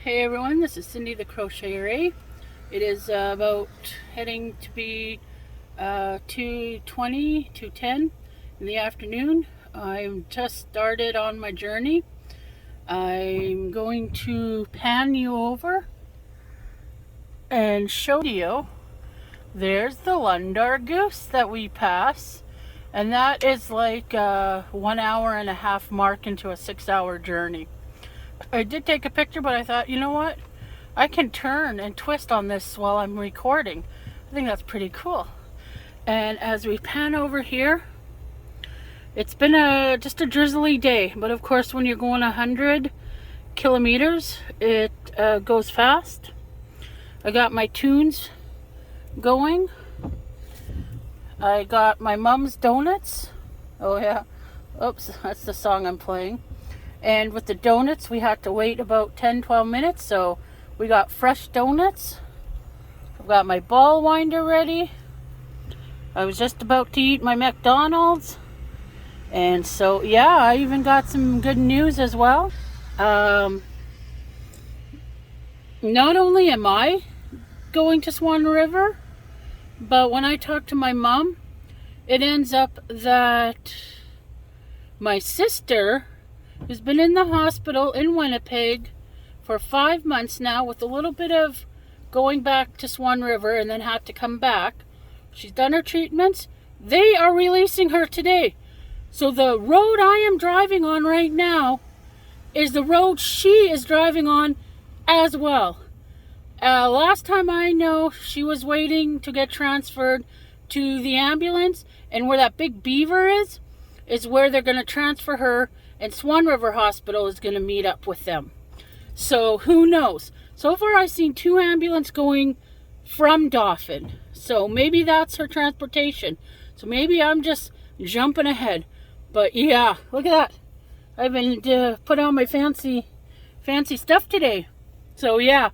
Hey everyone, this is Cindy the Crocheter. It is about heading to be 2:20, 2:10 in the afternoon. I'm just started on my journey. I'm going to pan you over and show you. There's the Lundar Goose that we pass, and that is like a 1 hour and a half mark into a 6-hour journey. I did take a picture, but I thought, you know what? I can turn and twist on this while I'm recording. I think that's pretty cool. And as we pan over here, it's been just a drizzly day. But of course, when you're going 100 kilometers, it goes fast. I got my tunes going. I got my mom's donuts. Oh yeah. Oops, that's the song I'm playing. And with the donuts, we had to wait about 10-12 minutes, so we got fresh donuts. I've got my ball winder ready. I was just about to eat my McDonald's. And so, yeah, I even got some good news as well. Not only am I going to Swan River, but when I talk to my mom, it ends up that my sister, who's been in the hospital in Winnipeg for 5 months now with a little bit of going back to Swan River and then had to come back. She's done her treatments. They are releasing her today. So the road I am driving on right now is the road she is driving on as well. Last time I know, she was waiting to get transferred to the ambulance, and where that big beaver is where they're going to transfer her, and Swan River Hospital is going to meet up with them. So who knows? So far I've seen 2 ambulances going from Dauphin. So maybe that's her transportation. So maybe I'm just jumping ahead. But yeah, look at that. I've been put on my fancy stuff today. So yeah.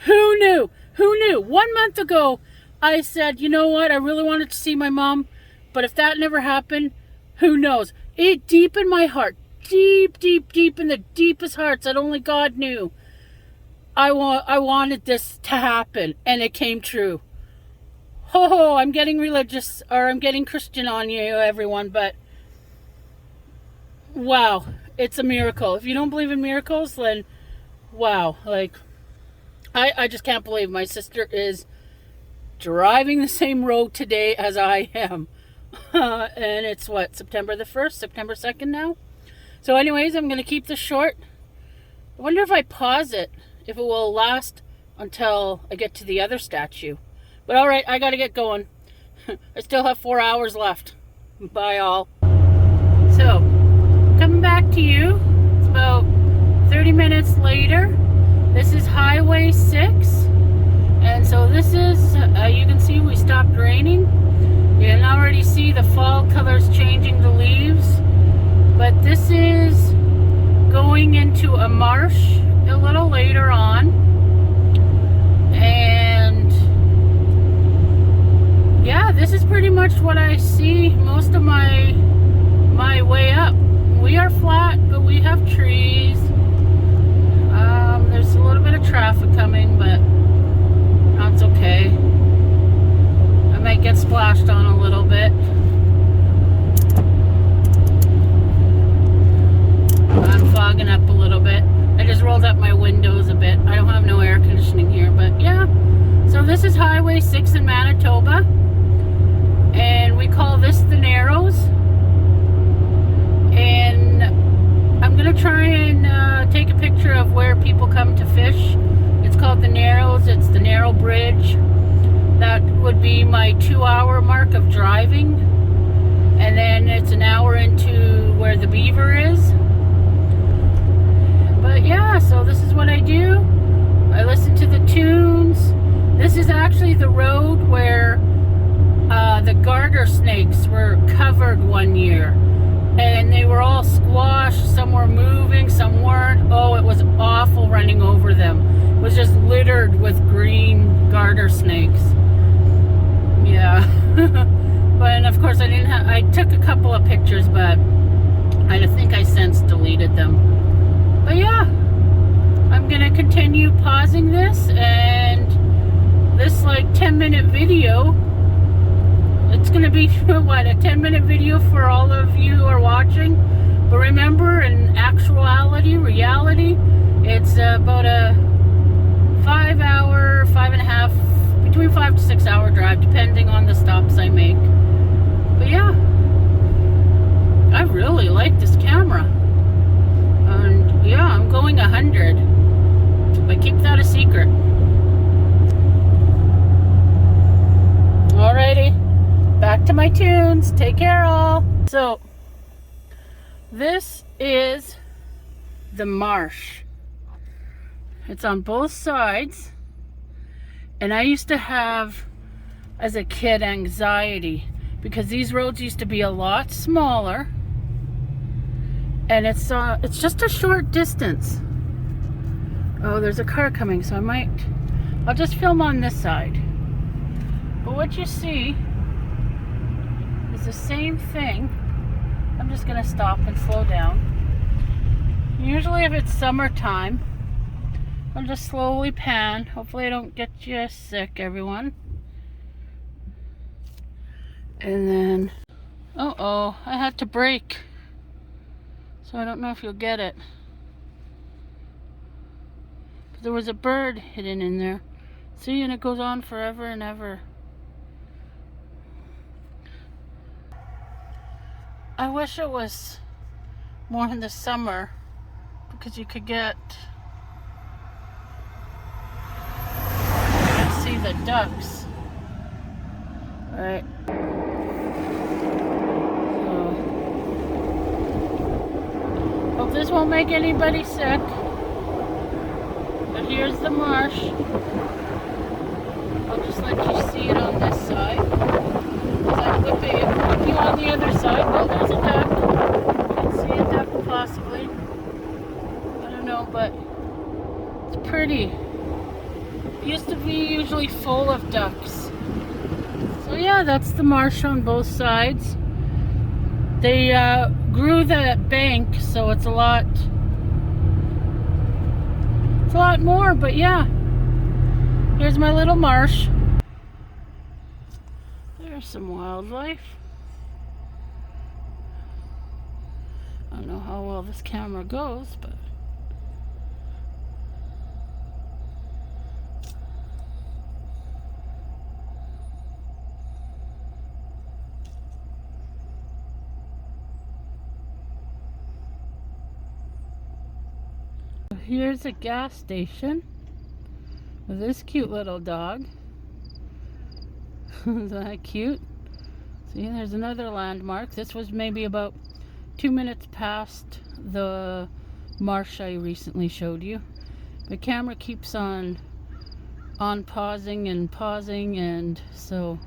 Who knew? Who knew? 1 month ago I said, you know what? I really wanted to see my mom. But if that never happened, who knows? It deep in my heart, deep in the deepest hearts that only God knew, I wanted this to happen, and it came true. Ho, I'm getting religious, or I'm getting Christian on you, everyone, but wow, it's a miracle. If you don't believe in miracles, then wow, like, I just can't believe my sister is driving the same road today as I am. And it's what, September the 1st, September 2nd now? So anyways, I'm going to keep this short. I wonder if I pause it, if it will last until I get to the other statue. But alright, I got to get going. I still have 4 hours left. Bye all. So, coming back to you. It's about 30 minutes later. This is Highway 6. And so this is, you can see we stopped raining. You can already see the fall colors changing the leaves, but this is going into a marsh a little later on, and yeah, this is pretty much what I see most of my way up. We are flat, but we have trees. There's a little bit of traffic coming, but that's okay. I might get splashed on a little bit. I'm fogging up a little bit. I just rolled up my windows a bit. I don't have no air conditioning here, but yeah. So this is Highway 6 in Manitoba, and we call this the Narrows. And I'm gonna try and take a picture of where people come to fish. It's called the Narrows. It's the Narrow Bridge. That would be my 2-hour mark of driving, and then it's an hour into where the beaver is. But yeah, so this is what I do. I listen to the tunes. This is actually the road where the garter snakes were covered one year, and they were all squashed. Some were moving, some weren't. Oh, it was awful running over them. It was just littered with green garter snakes. Yeah. But of course I took a couple of pictures, but I think I since deleted them. But yeah, I'm gonna continue pausing this, and this like 10-minute video, it's going to be what, a 10-minute video for all of you who are watching. But remember, in reality, it's about a 5-hour, 5.5, between 5 to 6 hour drive, depending on the stops I make. But yeah, I really like this camera. And yeah, I'm going 100. But keep that a secret. Alrighty, back to my tunes. Take care, all. So, this is the marsh. It's on both sides. And I used to have, as a kid, anxiety because these roads used to be a lot smaller. And it's just a short distance. Oh, there's a car coming, so I'll just film on this side. But what you see is the same thing. I'm just gonna stop and slow down. Usually if it's summertime, I'll just slowly pan. Hopefully I don't get you sick, everyone. And then, uh-oh, I had to brake. So I don't know if you'll get it. There was a bird hidden in there. See, and it goes on forever and ever. I wish it was more in the summer because you could see the ducks. Right. So, hope this won't make anybody sick. But here's the marsh. I'll just let you see it on this side. As I flip you on the other side. Oh, there's a duck. You can see a duck possibly. I don't know, but it's pretty. It used to be usually full of ducks. So yeah, that's the marsh on both sides. They grew that bank, so it's a lot more, but yeah, here's my little marsh. There's some wildlife. I don't know how well this camera goes, but here's a gas station with this cute little dog. Isn't that cute? See, there's another landmark. This was maybe about 2 minutes past the marsh I recently showed you. The camera keeps on pausing, and so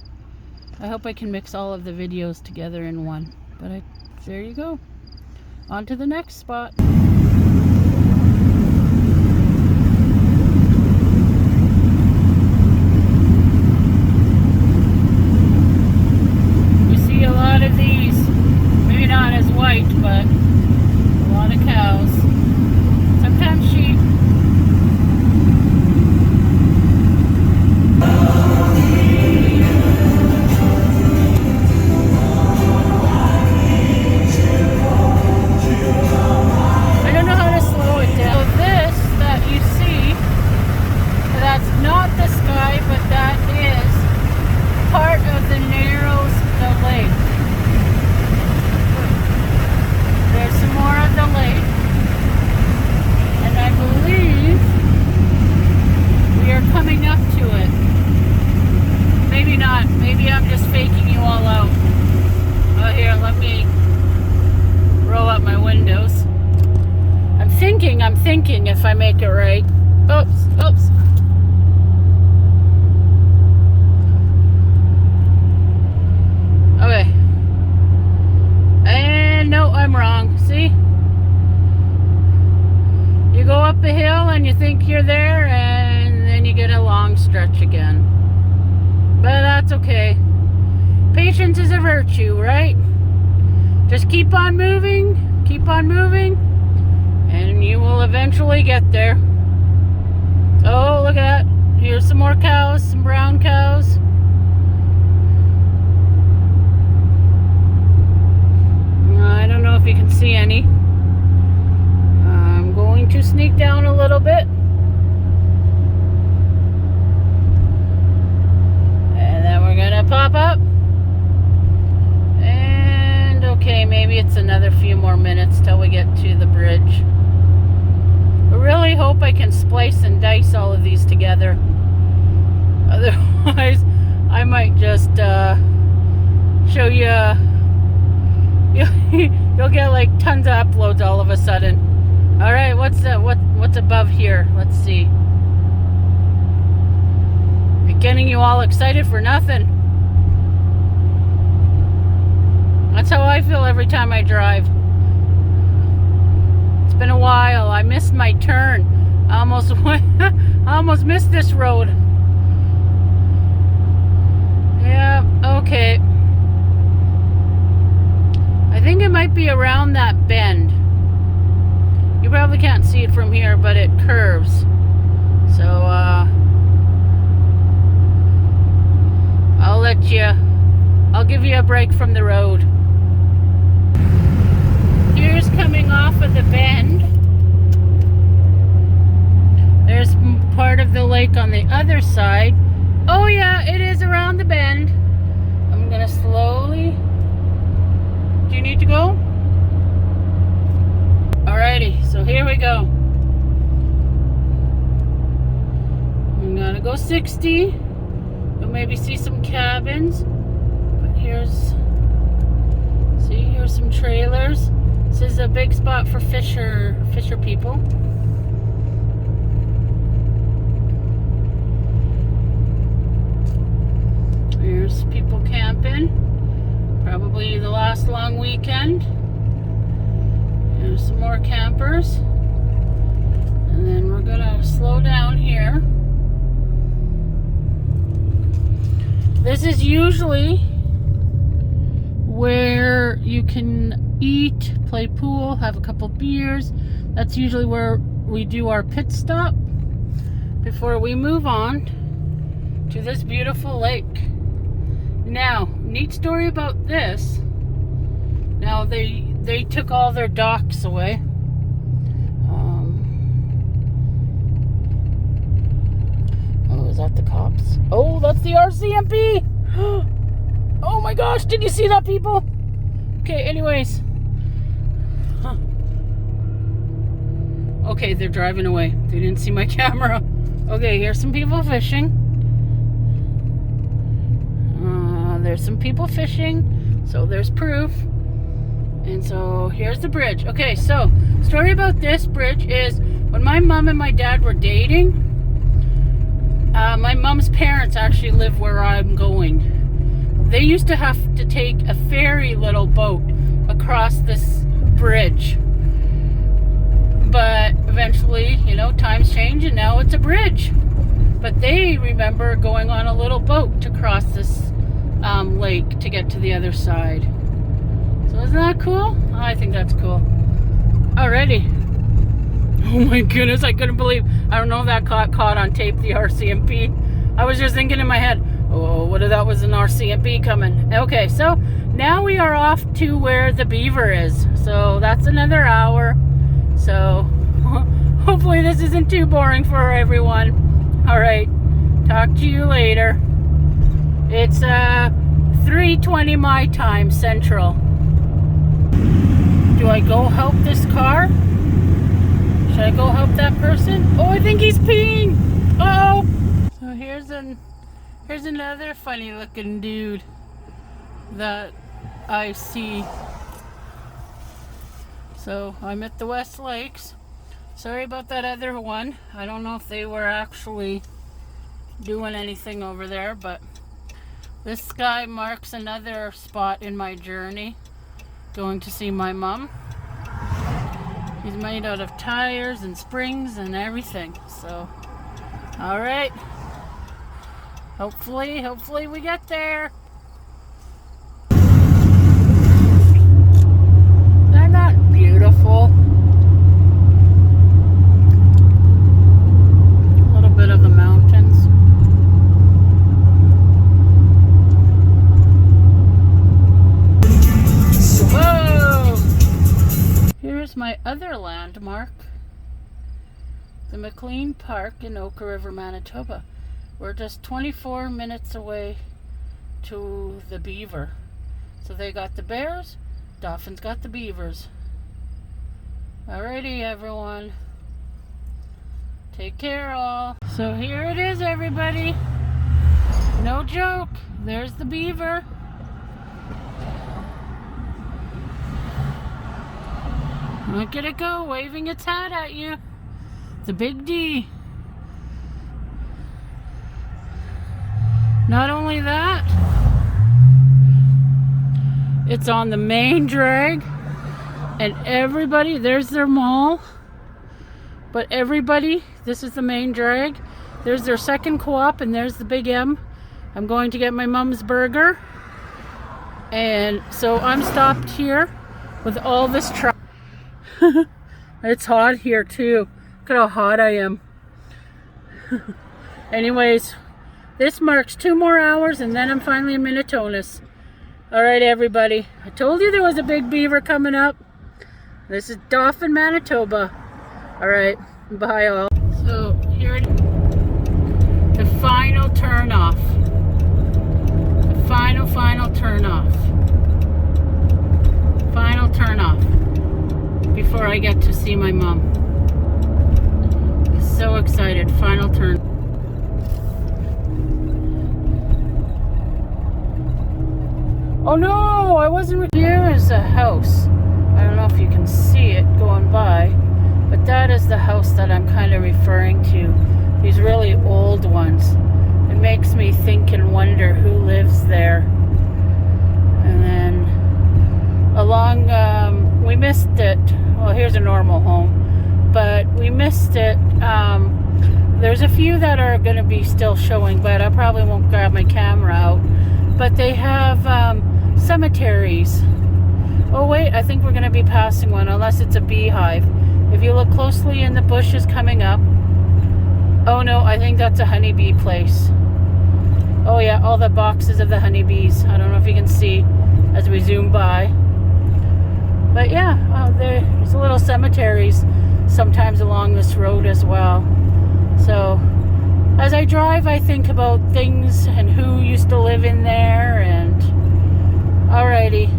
I hope I can mix all of the videos together in one. But there you go. On to the next spot. But a lot of cows, sometimes sheep. I don't know how to slow it down. So this that you see, that's not the sky, but that is part of the Narrows, the lake. There's some more of the lake, and I believe we are coming up to it. Maybe not. Maybe I'm just faking you all out. Oh, here, let me roll up my windows. I'm thinking if I make it right. Oops. Okay. And no, I'm wrong. See? You go up a hill and you think you're there, and then you get a long stretch again. But that's okay. Patience is a virtue, right? Just keep on moving, and you will eventually get there. I can splice and dice all of these together. Otherwise, I might just show you. You'll get like tons of uploads all of a sudden. All right, what's above here? Let's see. Getting you all excited for nothing. That's how I feel every time I drive. It's been a while. I missed my turn. I almost missed this road. Yeah, okay. I think it might be around that bend. You probably can't see it from here, but it curves. So, I'll give you a break from the road. Here's coming off of the bend. There's part of the lake on the other side. Oh yeah, it is around the bend. I'm gonna slowly. Do you need to go? Alrighty, so here we go. I'm gonna go 60. You'll maybe see some cabins, but here's some trailers. This is a big spot for fisher people. Here's people camping. Probably the last long weekend. There's some more campers. And then we're gonna slow down here. This is usually where you can eat, play pool, have a couple beers. That's usually where we do our pit stop before we move on to this beautiful lake. Now, neat story about this. Now they took all their docks away. Oh, is that the cops? Oh, that's the RCMP. Oh my gosh, did you see that, people? Okay, anyways. Huh. Okay, they're driving away. They didn't see my camera. Okay, here's some people fishing. There's some people fishing, so there's proof. And so here's the bridge. Okay, so story about this bridge is when my mom and my dad were dating, my mom's parents actually live where I'm going. They used to have to take a ferry little boat across this bridge. But eventually, you know, times change and now it's a bridge. But they remember going on a little boat to cross this lake to get to the other side. So isn't that cool? I think that's cool. Alrighty. Oh my goodness, I couldn't believe. I don't know if that caught on tape, the RCMP. I was just thinking in my head, oh, what if that was an RCMP coming? Okay, so now we are off to where the beaver is. So that's another hour. So hopefully this isn't too boring for everyone. Alright, talk to you later. It's 3:20 my time, Central. Do I go help this car? Should I go help that person? Oh, I think he's peeing. Uh-oh. So here's another funny looking dude that I see. So I'm at the West Lakes. Sorry about that other one. I don't know if they were actually doing anything over there, but this guy marks another spot in my journey. Going to see my mom. He's made out of tires and springs and everything. So, all right. Hopefully we get there. They're not beautiful. A little bit of the mountains. Whoa! Here's my other landmark. The McLean Park in Oka River, Manitoba. We're just 24 minutes away to the beaver. So they got the bears, Dauphin's got the beavers. Alrighty, everyone. Take care, all. So here it is, everybody. No joke. There's the beaver. Look at it go, waving its hat at you. It's a big D. Not only that, it's on the main drag, and everybody, there's their mall, but everybody, this is the main drag. There's their second co-op, and there's the Big M. I'm going to get my mom's burger, and so I'm stopped here with all this traffic. It's hot here too. Look at how hot I am. Anyways, this marks 2 more hours and then I'm finally in Minitonas. Alright, everybody. I told you there was a big beaver coming up. This is Dauphin, Manitoba. Alright, bye all. So here it is. The final turn off. The final turn off. Final turn off. Before I get to see my mom. I'm so excited. Final turn. Oh no, I wasn't. Here is a house. I don't know if you can see it going by, but that is the house that I'm kind of referring to. These really old ones. It makes me think and wonder who lives there. And then along, we missed it. Well, here's a normal home, but we missed it. There's a few that are going to be still showing, but I probably won't grab my camera out. But they have cemeteries. Oh wait, I think we're going to be passing one, unless it's a beehive. If you look closely in the bushes coming up. Oh no, I think that's a honeybee place. Oh yeah, all the boxes of the honeybees. I don't know if you can see as we zoom by. But yeah, there's little cemeteries sometimes along this road as well. So as I drive, I think about things and who used to live in there. And alrighty,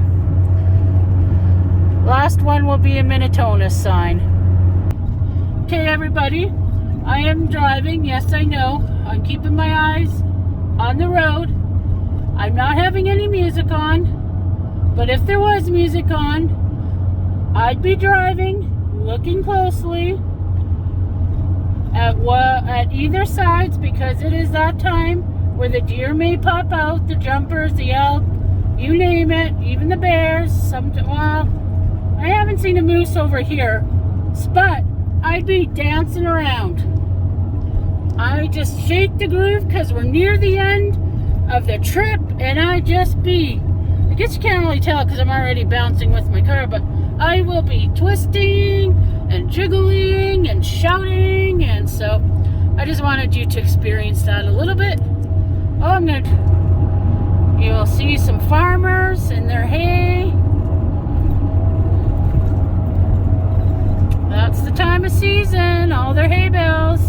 last one will be a Minitonas sign. Okay, everybody, I am driving. Yes, I know. I'm keeping my eyes on the road. I'm not having any music on, but if there was music on, I'd be driving, looking closely at either sides, because it is that time where the deer may pop out, the jumpers, the elk, you name it, even the bears. Well, I haven't seen a moose over here, but I'd be dancing around. I just shake the groove because we're near the end of the trip, and I guess you can't really tell because I'm already bouncing with my car, but I will be twisting and jiggling and shouting, and so I just wanted you to experience that a little bit. Oh, you'll see some farmers in their hay. That's the time of season, all their hay bales.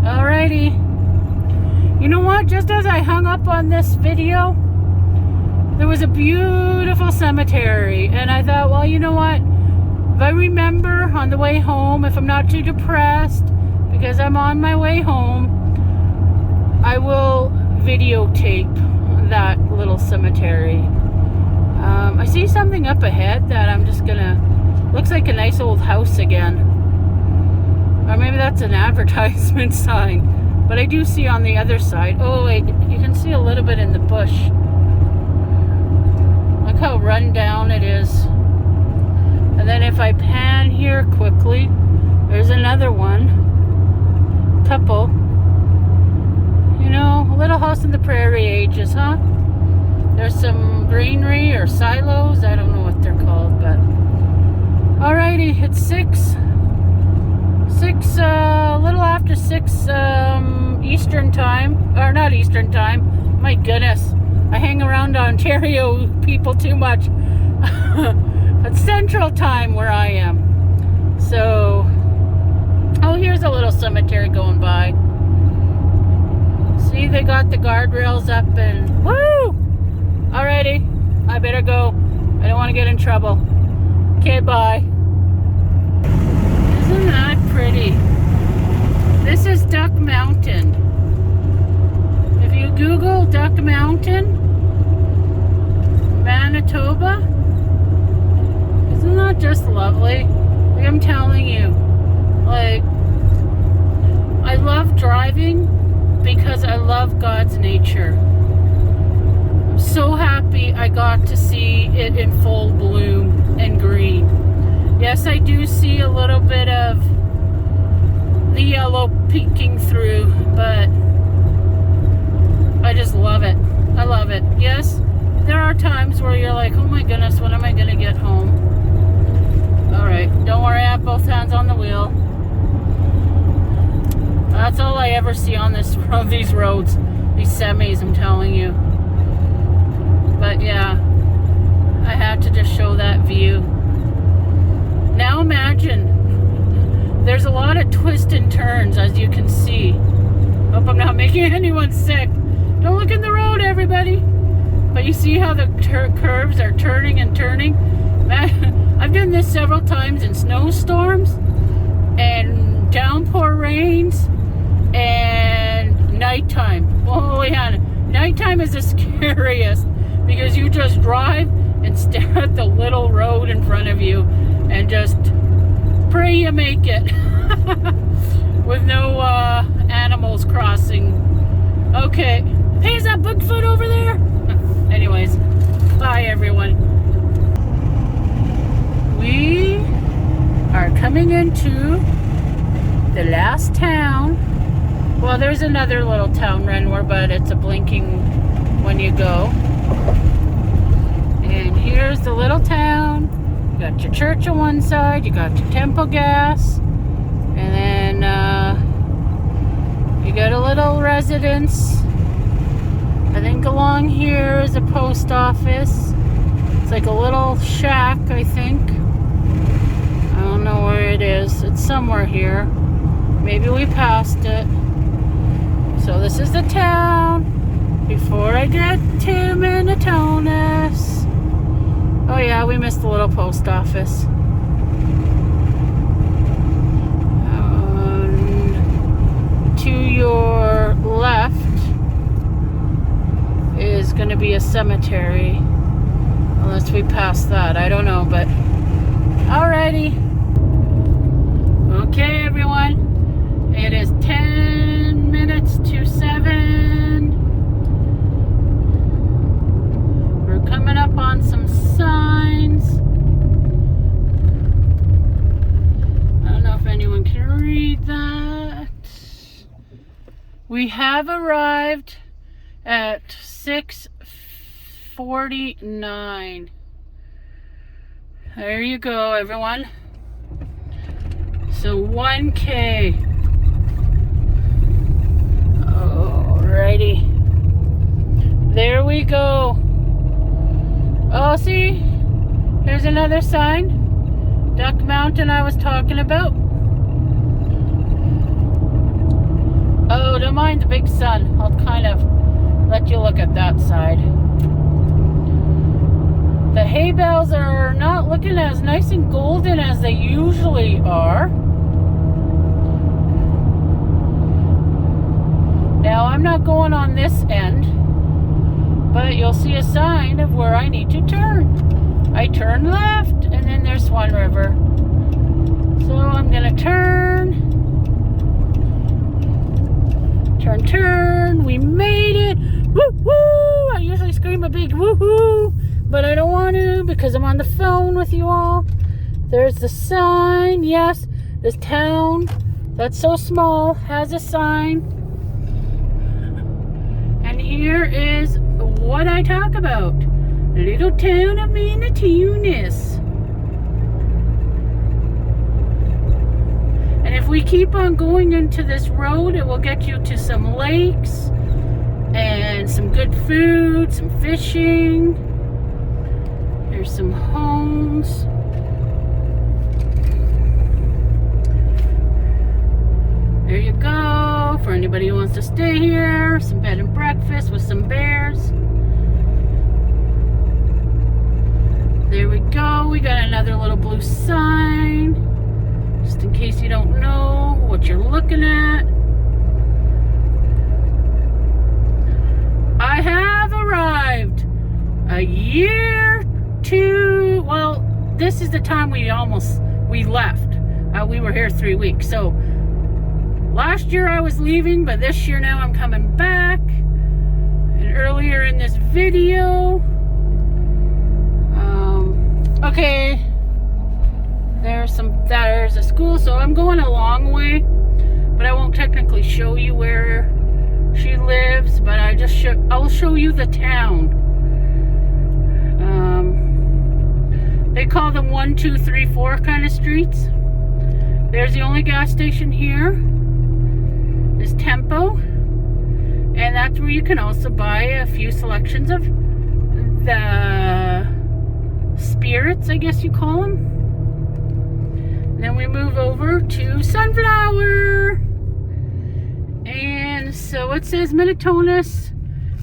Alrighty. You know what? Just as I hung up on this video, there was a beautiful cemetery, and I thought, well, you know what? If I remember on the way home, if I'm not too depressed, because I'm on my way home, I will videotape that little cemetery. I see something up ahead that I'm just gonna, looks like a nice old house again. Or maybe that's an advertisement sign. But I do see on the other side, oh wait, you can see a little bit in the bush. Look how run down it is. And then if I pan here quickly, there's another one. Couple. You know, a little house in the prairie ages, huh? There's some greenery or silos. I don't know what they're called, but alrighty, it's a little after 6 Eastern time, or not Eastern time. My goodness, I hang around Ontario people too much. It's Central time where I am. So, oh, here's a little cemetery going by. See, they got the guardrails up and woo! Alrighty, I better go. I don't want to get in trouble. Okay, bye. Isn't that pretty? Mountain. If you Google Duck Mountain, Manitoba, isn't that just lovely? Like, I'm telling you, like, I love driving because I love God's nature. I'm so happy I got to see it in full bloom and green. Yes, I do see a little bit of the yellow peeking through, but I just love it. I love it. Yes, there are times where you're like, oh my goodness, when am I going to get home? Alright, don't worry, I have both hands on the wheel. That's all I ever see on these roads, these semis, I'm telling you. But yeah, I had to just show that view. Now imagine, there's a lot of twists and turns, as you can see. Hope I'm not making anyone sick. Don't look in the road, everybody. But you see how the curves are turning and turning? I've done this several times in snowstorms and downpour rains and nighttime. Holy hell, nighttime is the scariest because you just drive and stare at the little road in front of you and just pray you make it with no animals crossing. Okay, hey, is that Bigfoot over there? Anyways, bye everyone. We are coming into the last town. Well, there's another little town, Renwer, but it's a blinking when you go. And here's the little town. You got your church on one side, you got your Temple Gas, and then you got a little residence. I think along here is a post office. It's like a little shack, I think. I don't know where it is. It's somewhere here. Maybe we passed it. So this is the town before I get to Minnetonus. Oh yeah, we missed the little post office. To your left is going to be a cemetery. Unless we pass that. I don't know, but alrighty. Okay, everyone. It is 10 minutes to 7. We're coming up on some signs. I don't know if anyone can read that. We have arrived at 6:49. There you go, everyone. So 1K. Alrighty. There we go. Oh, see? Here's another sign. Duck Mountain I was talking about. Oh, don't mind the big sun. I'll kind of let you look at that side. The hay bales are not looking as nice and golden as they usually are. Now, I'm not going on this end, but you'll see a sign of where I need to turn. I turn left, and then there's Swan River. So I'm gonna turn. Turn. We made it. Woo-hoo! I usually scream a big woo-hoo, but I don't want to because I'm on the phone with you all. There's the sign. Yes, this town that's so small has a sign. And here is what I talk about. Little town of Minnetonus. And if we keep on going into this road, it will get you to some lakes and some good food, some fishing. Here's some homes. There you go. For anybody who wants to stay here, some bed and breakfast with some bears. There we go. We got another little blue sign. Just in case you don't know what you're looking at. this is the time we left. We were here 3 weeks. So last year I was leaving, but this year now I'm coming back. And earlier in this video, okay, there's a school, so I'm going a long way, but I won't technically show you where she lives, but I'll show you the town. They call them 1, 2, 3, 4 kind of streets. There's the only gas station here is Tempo, and that's where you can also buy a few selections of the spirits, I guess you call them. Then we move over to Sunflower, and so it says Minitonas.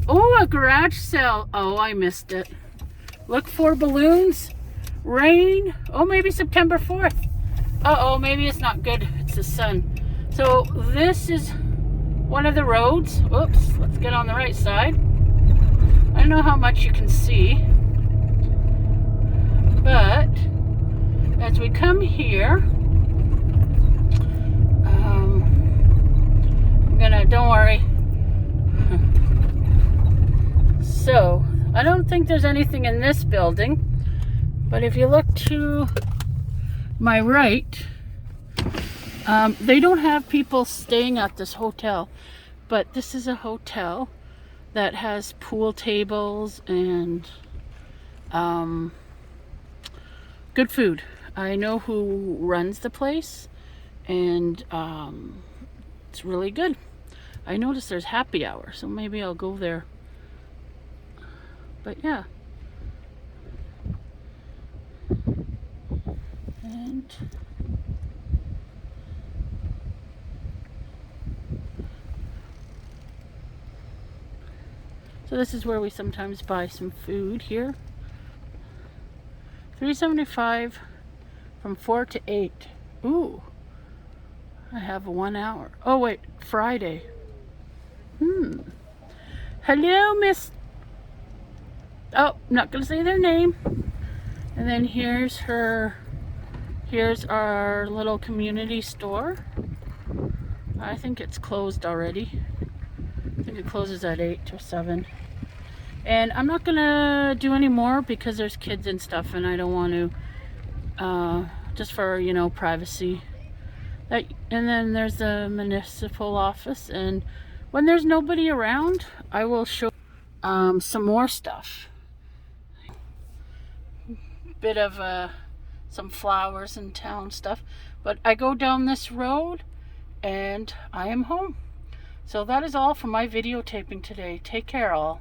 Oh, a garage sale. Oh, I missed it. Look for balloons. Rain. Oh, maybe September 4th. Uh-oh, maybe it's not good. It's the sun. So this is one of the roads. Oops, let's get on the right side. I don't know how much you can see, but as we come here, don't worry. So, I don't think there's anything in this building, but if you look to my right, they don't have people staying at this hotel, but this is a hotel that has pool tables and good food. I know who runs the place, and it's really good. I noticed there's happy hour, so maybe I'll go there. But yeah. And so this is where we sometimes buy some food here. $3.75 from 4 to 8. Ooh. I have 1 hour. Oh wait, Friday. Hello, Miss. Oh, not gonna say their name. And then here's our little community store. I think it's closed already. I think it closes at 8 or 7. And I'm not gonna do any more because there's kids and stuff, and I don't want to, just for, you know, privacy. And then there's the municipal office, and when there's nobody around, I will show some more stuff. Bit of some flowers and town stuff, but I go down this road and I am home. So that is all for my videotaping today. Take care, all.